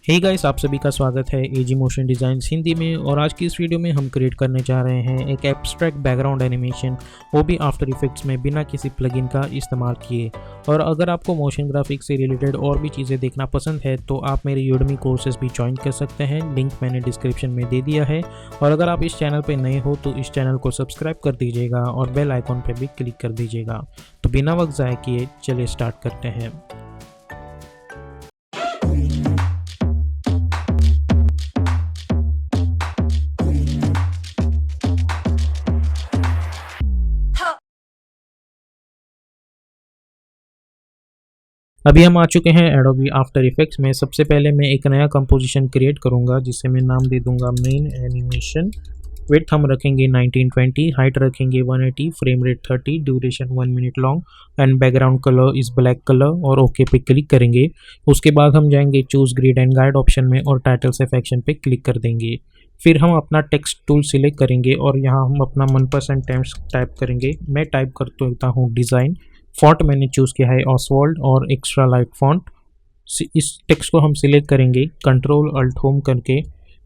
Hey guys, आप सभी का स्वागत है एजी मोशन डिज़ाइंस हिंदी में। और आज की इस वीडियो में हम क्रिएट करने जा रहे हैं एक एब्स्ट्रैक्ट बैकग्राउंड एनिमेशन, वो भी आफ्टर इफेक्ट्स में बिना किसी प्लगइन का इस्तेमाल किए। और अगर आपको मोशन ग्राफिक्स से रिलेटेड और भी चीज़ें देखना पसंद है तो आप मेरे यूडमी कोर्सेज भी ज्वाइन कर सकते हैं, लिंक मैंने डिस्क्रिप्शन में दे दिया है। और अगर आप इस चैनल पर नए हो तो इस चैनल को सब्सक्राइब कर दीजिएगा और बेल आइकॉन पर भी क्लिक कर दीजिएगा। तो बिना वक्त ज़ाय किए चलिए स्टार्ट करते हैं। अभी हम आ चुके हैं एडोबी आफ्टर इफेक्ट्स में। सबसे पहले मैं एक नया कंपोजिशन क्रिएट करूंगा जिसे मैं नाम दे दूंगा मेन एनिमेशन। विड्थ हम रखेंगे 1920, हाइट रखेंगे 180, frame rate 30, duration 1 minute long and background colour इस ब्लैक कलर और ओके पे क्लिक करेंगे। उसके बाद हम जाएंगे choose grid and guide option में और टाइटल सेक्शन पे क्लिक कर देंगे। फिर हम अपना टेक्स्ट टूल सिलेक्ट करेंगे और यहाँ हम अपना मनपसंद टेक्स्ट टाइप करेंगे। मैं टाइप करता हूँ डिज़ाइन। फॉन्ट मैंने चूज़ किया है ऑसवाल्ड और एक्स्ट्रा लाइट फॉन्ट। इस टेक्स्ट को हम सिलेक्ट करेंगे, कंट्रोल अल्ट होम करके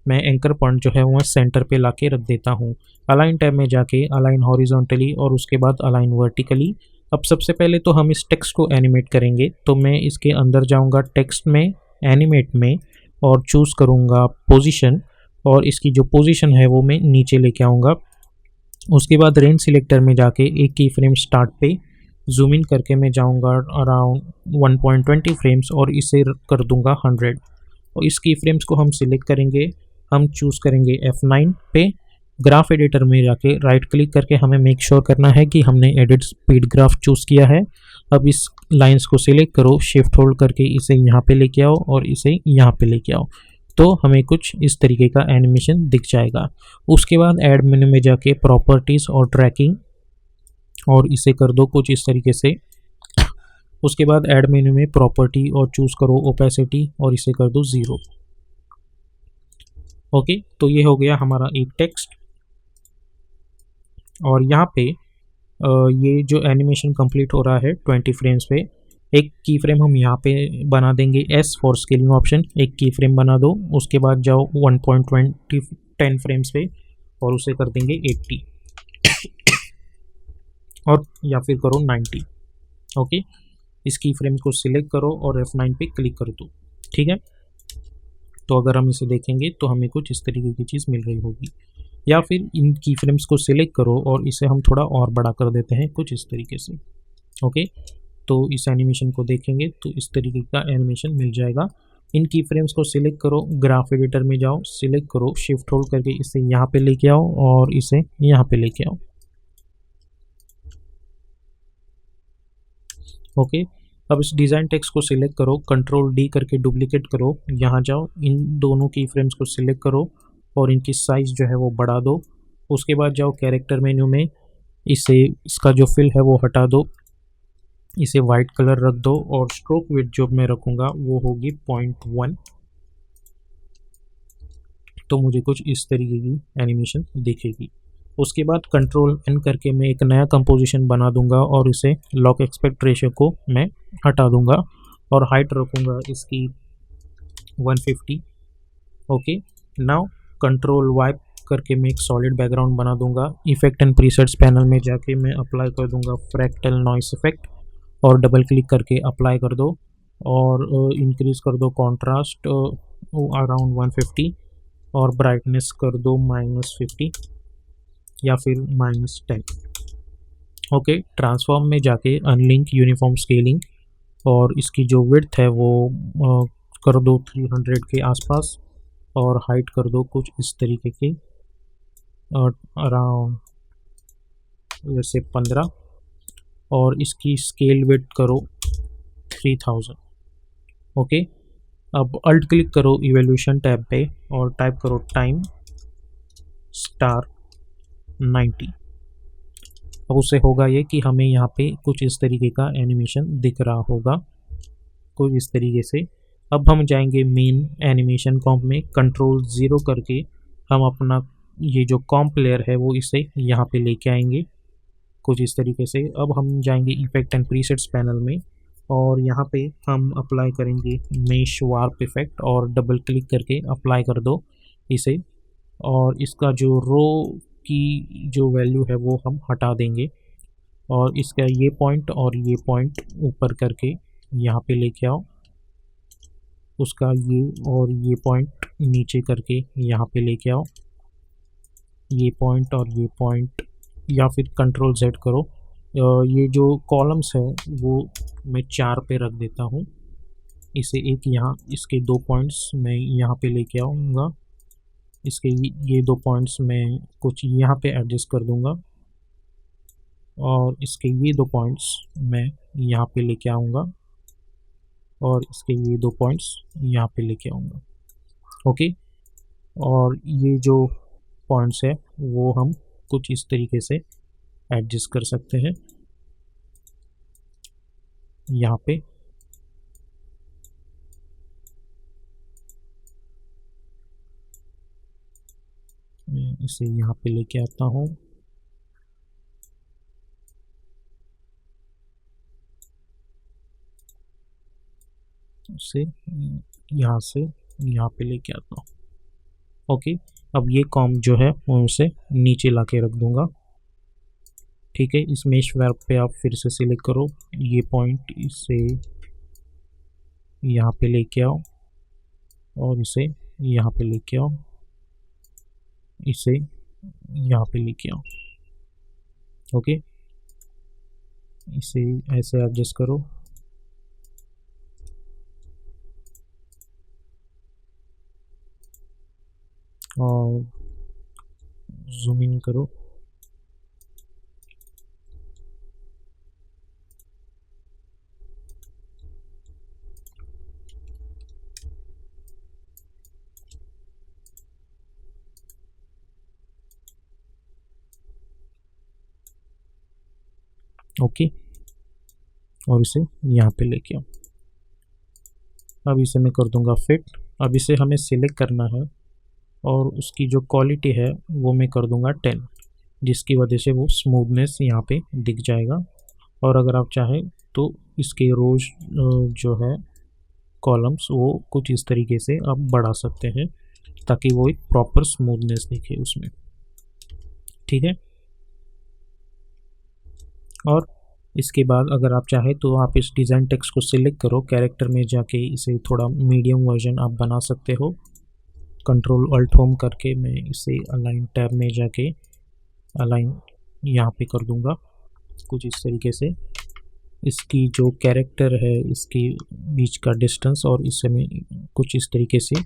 मैं एंकर पॉइंट जो है वह सेंटर पे लाके रख देता हूँ। अलाइन टैब में जाके अलाइन हॉरिजॉन्टली और उसके बाद अलाइन वर्टिकली। अब सबसे पहले तो हम इस टेक्स्ट को एनिमेट करेंगे, तो मैं इसके अंदर जाऊँगा टेक्स्ट में, एनिमेट में, और चूज़ करूँगा पोजीशन। और इसकी जो पोजीशन है वो मैं नीचे लेके आऊँगा। उसके बाद रेंज सिलेक्टर में जाके एक की फ्रेम स्टार्ट पे जूम इन करके मैं जाऊंगा अराउंड 1.20 फ्रेम्स और इसे कर दूंगा 100। और इस की फ्रेम्स को हम सिलेक्ट करेंगे, हम चूज़ करेंगे F9 पे। ग्राफ एडिटर में जाके राइट क्लिक करके हमें मेक श्योर करना है कि हमने एडिट स्पीड ग्राफ चूज़ किया है। अब इस लाइंस को सिलेक्ट करो, शिफ्ट होल्ड करके इसे यहाँ पे लेके आओ और इसे यहाँ पे लेके आओ, तो हमें कुछ इस तरीके का एनिमेशन दिख जाएगा। उसके बाद ऐड मेन्यू में जाके प्रॉपर्टीज़ और ट्रैकिंग और इसे कर दो कुछ इस तरीके से। उसके बाद ऐड मेन्यू में प्रॉपर्टी और चूज़ करो ओपेसिटी और इसे कर दो 0। ओके, तो ये हो गया हमारा एक टेक्स्ट। और यहाँ पे ये जो एनिमेशन कंप्लीट हो रहा है 20 फ्रेम्स पे, एक की फ्रेम हम यहाँ पे बना देंगे S फॉर स्केलिंग ऑप्शन, एक की फ्रेम बना दो। उसके बाद जाओ 10 फ्रेम्स पे और उसे कर देंगे 80 और या फिर करो 90। ओके, इस की फ्रेम को सिलेक्ट करो और F9 पे क्लिक कर दो। ठीक है, तो अगर हम इसे देखेंगे तो हमें कुछ इस तरीके की चीज़ मिल रही होगी। या फिर इन की फ्रेम्स को सिलेक्ट करो और इसे हम थोड़ा और बड़ा कर देते हैं कुछ इस तरीके से। ओके, तो इस एनिमेशन को देखेंगे तो इस तरीके का एनिमेशन मिल जाएगा। इन की फ्रेम्स को सिलेक्ट करो, ग्राफ एडिटर में जाओ, सिलेक्ट करो, शिफ्ट होल्ड करके इसे यहाँ पे लेके आओ और इसे यहाँ पे लेके आओ। ओके, अब इस डिज़ाइन टेक्स्ट को सिलेक्ट करो, कंट्रोल D करके डुप्लीकेट करो, यहाँ जाओ, इन दोनों की फ्रेम्स को सिलेक्ट करो और इनकी साइज़ जो है वो बढ़ा दो। उसके बाद जाओ कैरेक्टर मेन्यू में, इसे इसका जो फिल है वो हटा दो, इसे वाइट कलर रख दो और स्ट्रोक विड्थ जो मैं रखूँगा वो होगी 0.1। तो मुझे कुछ इस तरीके की एनिमेशन दिखेगी। उसके बाद कंट्रोल N करके मैं एक नया कंपोजिशन बना दूंगा और इसे लॉक एक्सपेक्ट रेशियो को मैं हटा दूंगा और हाइट रखूंगा इसकी 150। ओके, नाउ कंट्रोल वाइप करके मैं एक सॉलिड बैकग्राउंड बना दूंगा। इफेक्ट एंड प्रीसेट्स पैनल में जाके मैं अप्लाई कर दूंगा फ्रैक्टल नॉइस इफेक्ट और डबल क्लिक करके अप्लाई कर दो और इंक्रीज कर दो कॉन्ट्रास्ट अराउंड 150 और ब्राइटनेस कर दो -50 या फिर -10। ओके, ट्रांसफॉर्म में जाके अनलिंक यूनिफॉर्म स्केलिंग और इसकी जो विड्थ है वो कर दो 300 के आसपास और हाइट कर दो कुछ इस तरीके के अराउंड जैसे 15 और इसकी स्केल विड्थ करो 3000। ओके, अब अल्ट क्लिक करो इवोल्यूशन टैब पे और टाइप करो टाइम स्टार 90। अब उससे होगा ये कि हमें यहाँ पे कुछ इस तरीके का एनिमेशन दिख रहा होगा कुछ इस तरीके से। अब हम जाएंगे मेन एनिमेशन कॉम्प में, कंट्रोल 0 करके हम अपना ये जो कॉम्प लेयर है वो इसे यहाँ पे लेके आएंगे कुछ इस तरीके से। अब हम जाएंगे इफेक्ट एंड प्रीसेट्स पैनल में और यहाँ पे हम अप्लाई करेंगे मेश वार्प इफेक्ट और डबल क्लिक करके अप्लाई कर दो इसे। और इसका जो रो की जो वैल्यू है वो हम हटा देंगे और इसका ये पॉइंट और ये पॉइंट ऊपर करके यहाँ पे लेके आओ, उसका ये और ये पॉइंट नीचे करके यहाँ पे लेके आओ, ये पॉइंट और ये पॉइंट, या फिर कंट्रोल Z करो। ये जो कॉलम्स है वो मैं 4 पे रख देता हूँ, इसे एक यहाँ, इसके 2 पॉइंट्स मैं यहाँ पे लेके आऊँगा, इसके ये 2 पॉइंट्स मैं कुछ यहाँ पे एडजस्ट कर दूँगा और इसके ये 2 पॉइंट्स मैं यहाँ पे लेके आऊँगा और इसके ये 2 पॉइंट्स यहाँ पे लेके आऊँगा। ओके, और ये जो पॉइंट्स है वो हम कुछ इस तरीके से एडजस्ट कर सकते हैं यहाँ पे। मैं इसे यहाँ पे लेके आता हूँ, इसे यहाँ से यहाँ पे लेके आता हूँ। ओके, अब ये कॉम जो है मैं उसे नीचे ला के रख दूँगा। ठीक है, इस मेश वेब पे आप फिर से सिलेक्ट करो, ये पॉइंट इसे यहाँ पे लेके आओ और इसे यहाँ पे लेके आओ, इसे यहाँ पे लेके आओ। ओके, इसे ऐसे एडजस्ट करो और जूम इन करो। ओके, और इसे यहाँ पे लेके आओ। अब इसे मैं कर दूंगा फिट। अब इसे हमें सिलेक्ट करना है और उसकी जो क्वालिटी है वो मैं कर दूंगा 10, जिसकी वजह से वो स्मूथनेस यहाँ पे दिख जाएगा। और अगर आप चाहें तो इसके रोज जो है कॉलम्स वो कुछ इस तरीके से आप बढ़ा सकते हैं ताकि वो एक प्रॉपर स्मूथनेस दिखे उसमें। ठीक है, और इसके बाद अगर आप चाहें तो आप इस डिज़ाइन टेक्स्ट को सिलेक्ट करो, कैरेक्टर में जाके इसे थोड़ा मीडियम वर्जन आप बना सकते हो। कंट्रोल अल्ट होम करके मैं इसे अलाइन टैब में जाके अलाइन यहाँ पे कर दूंगा कुछ इस तरीके से। इसकी जो कैरेक्टर है इसके बीच का डिस्टेंस और इसे मैं कुछ इस तरीके से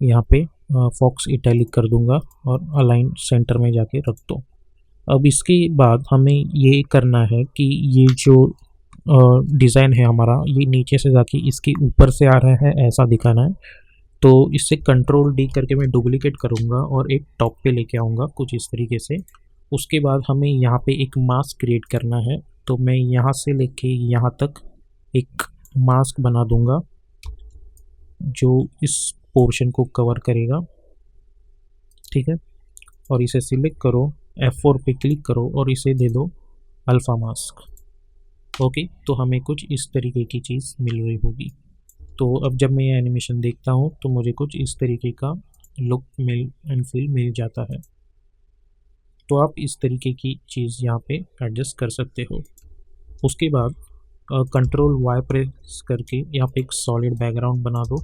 यहाँ पे फॉक्स इटैलिक कर दूंगा और अलाइन सेंटर में जाके रख दो। अब इसके बाद हमें ये करना है कि ये जो डिज़ाइन है हमारा ये नीचे से जाके इसके ऊपर से आ रहा है ऐसा दिखाना है। तो इससे कंट्रोल D करके मैं डुप्लीकेट करूँगा और एक टॉप पे लेके आऊँगा कुछ इस तरीके से। उसके बाद हमें यहाँ पे एक मास्क क्रिएट करना है, तो मैं यहाँ से लेके यहाँ तक एक मास्क बना दूँगा जो इस पोर्शन को कवर करेगा। ठीक है, और इसे सिलेक्ट करो, F4 पे क्लिक करो और इसे दे दो अल्फ़ा मास्क। ओके, तो हमें कुछ इस तरीके की चीज़ मिल रही होगी। तो अब जब मैं ये एनिमेशन देखता हूँ तो मुझे कुछ इस तरीके का लुक मिल एंड फील मिल जाता है। तो आप इस तरीके की चीज़ यहाँ पे एडजस्ट कर सकते हो। उसके बाद कंट्रोल Y प्रेस करके यहाँ पे एक सॉलिड बैकग्राउंड बना दो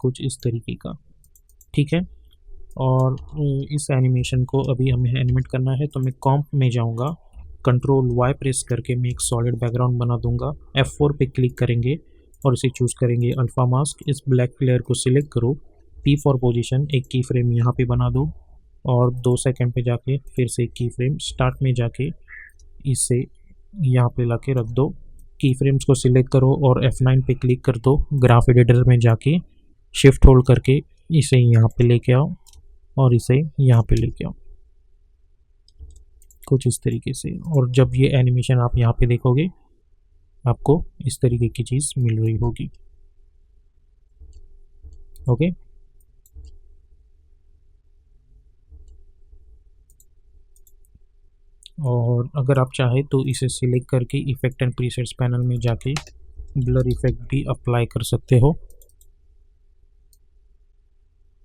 कुछ इस तरीके का। ठीक है, और इस एनिमेशन को अभी हमें एनिमेट करना है तो मैं कॉम्प में जाऊँगा, कंट्रोल Y प्रेस करके मैं एक सॉलिड बैकग्राउंड बना दूंगा। F4 पे क्लिक करेंगे और इसे चूज़ करेंगे अल्फ़ा मास्क। इस ब्लैक लेयर को सिलेक्ट करो, P फॉर पोजीशन, एक की फ्रेम यहाँ पे बना दो और 2 सेकंड पे जाके फिर से एक की फ्रेम स्टार्ट में जाके इसे यहाँ पे लाके रख दो। की फ्रेम्स को सिलेक्ट करो और F9 पे क्लिक कर दो। ग्राफ एडिटर में जाके शिफ्ट होल्ड करके इसे यहाँ पे लेके आओ और इसे यहाँ पे लेके आओ कुछ इस तरीके से। और जब ये एनिमेशन आप यहाँ पे देखोगे आपको इस तरीके की चीज़ मिल रही होगी। ओके, और अगर आप चाहे तो इसे सिलेक्ट करके इफेक्ट एंड प्रीसेट्स पैनल में जाके ब्लर इफेक्ट भी अप्लाई कर सकते हो,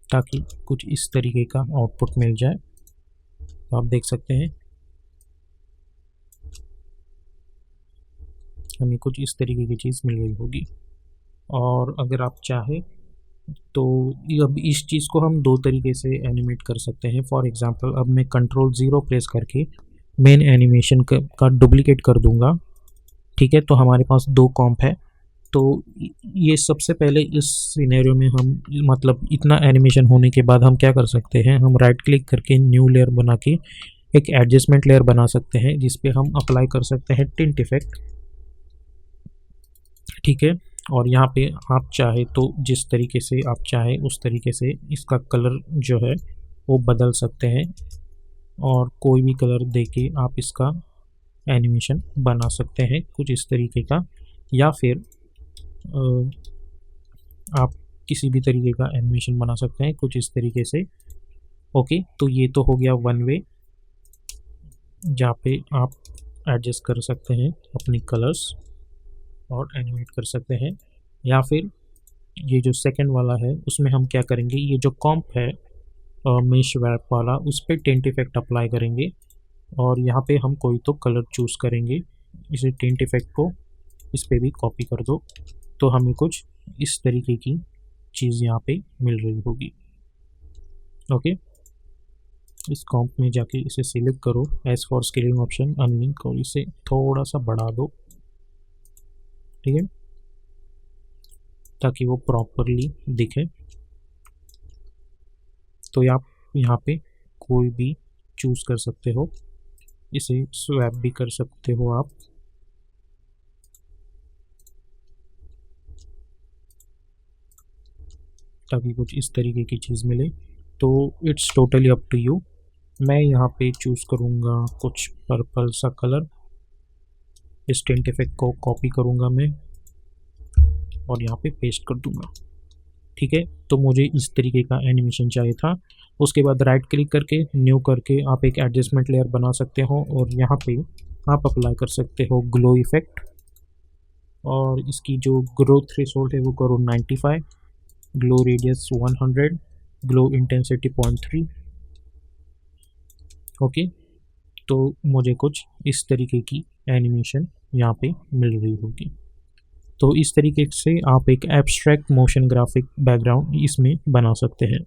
ताकि कुछ इस तरीके का आउटपुट मिल जाए। तो आप देख सकते हैं हमें कुछ इस तरीके की चीज़ मिल गई होगी। और अगर आप चाहे तो अब इस चीज़ को हम दो तरीके से एनिमेट कर सकते हैं। फॉर एग्जांपल अब मैं Ctrl+0 प्रेस करके मेन एनिमेशन का डुप्लीकेट कर दूंगा। ठीक है, तो हमारे पास दो कॉम्प है। तो ये सबसे पहले इस सिनेरियो में हम मतलब इतना एनिमेशन होने के बाद हम क्या कर सकते हैं, हम राइट क्लिक करके न्यू लेयर बना के एक एडजस्टमेंट लेयर बना सकते हैं, जिस पे हम अप्लाई कर सकते हैं टिंट इफेक्ट। ठीक है, और यहाँ पे आप चाहे तो जिस तरीके से आप चाहे उस तरीके से इसका कलर जो है वो बदल सकते हैं, और कोई भी कलर देके आप इसका एनिमेशन बना सकते हैं कुछ इस तरीके का, या फिर आप किसी भी तरीके का एनिमेशन बना सकते हैं कुछ इस तरीके से। ओके, तो ये तो हो गया वन वे जहाँ पे आप एडजस्ट कर सकते हैं अपनी कलर्स और एनिमेट कर सकते हैं। या फिर ये जो सेकंड वाला है उसमें हम क्या करेंगे, ये जो कॉम्प है मेश वैप वाला, उस पर टिंट इफेक्ट अप्लाई करेंगे और यहाँ पे हम कोई तो कलर चूज़ करेंगे। इसे टिंट इफेक्ट को इस पे भी कॉपी कर दो, तो हमें कुछ इस तरीके की चीज़ यहाँ पे मिल रही होगी। ओके, इस कॉम्प में जाके इसे सिलेक्ट करो, as for scaling option unlink, और इसे थोड़ा सा बढ़ा दो। ठीक है, ताकि वो प्रॉपरली दिखे। तो आप यहाँ पे कोई भी चूज़ कर सकते हो, इसे स्वैप भी कर सकते हो आप। ताकि कुछ इस तरीके की चीज़ मिले। तो it's totally up to you. मैं यहाँ पे चूज़ करूँगा कुछ पर्पल सा कलर, इस टिंट इफेक्ट को कॉपी करूँगा मैं और यहाँ पे पेस्ट कर दूँगा। ठीक है, तो मुझे इस तरीके का एनिमेशन चाहिए था। उसके बाद राइट क्लिक करके न्यू करके आप एक एडजस्टमेंट लेयर बना सकते हो और यहाँ पे आप अप्लाई कर सकते हो ग्लो इफेक्ट, और इसकी जो ग्रो थ्रेशोल्ड है वो करो 95, glow radius 100, glow intensity 0.3। Okay, तो मुझे कुछ इस तरीके की एनिमेशन यहाँ पे मिल रही होगी। तो इस तरीके से आप एक एब्स्ट्रैक्ट मोशन ग्राफिक बैकग्राउंड इसमें बना सकते हैं।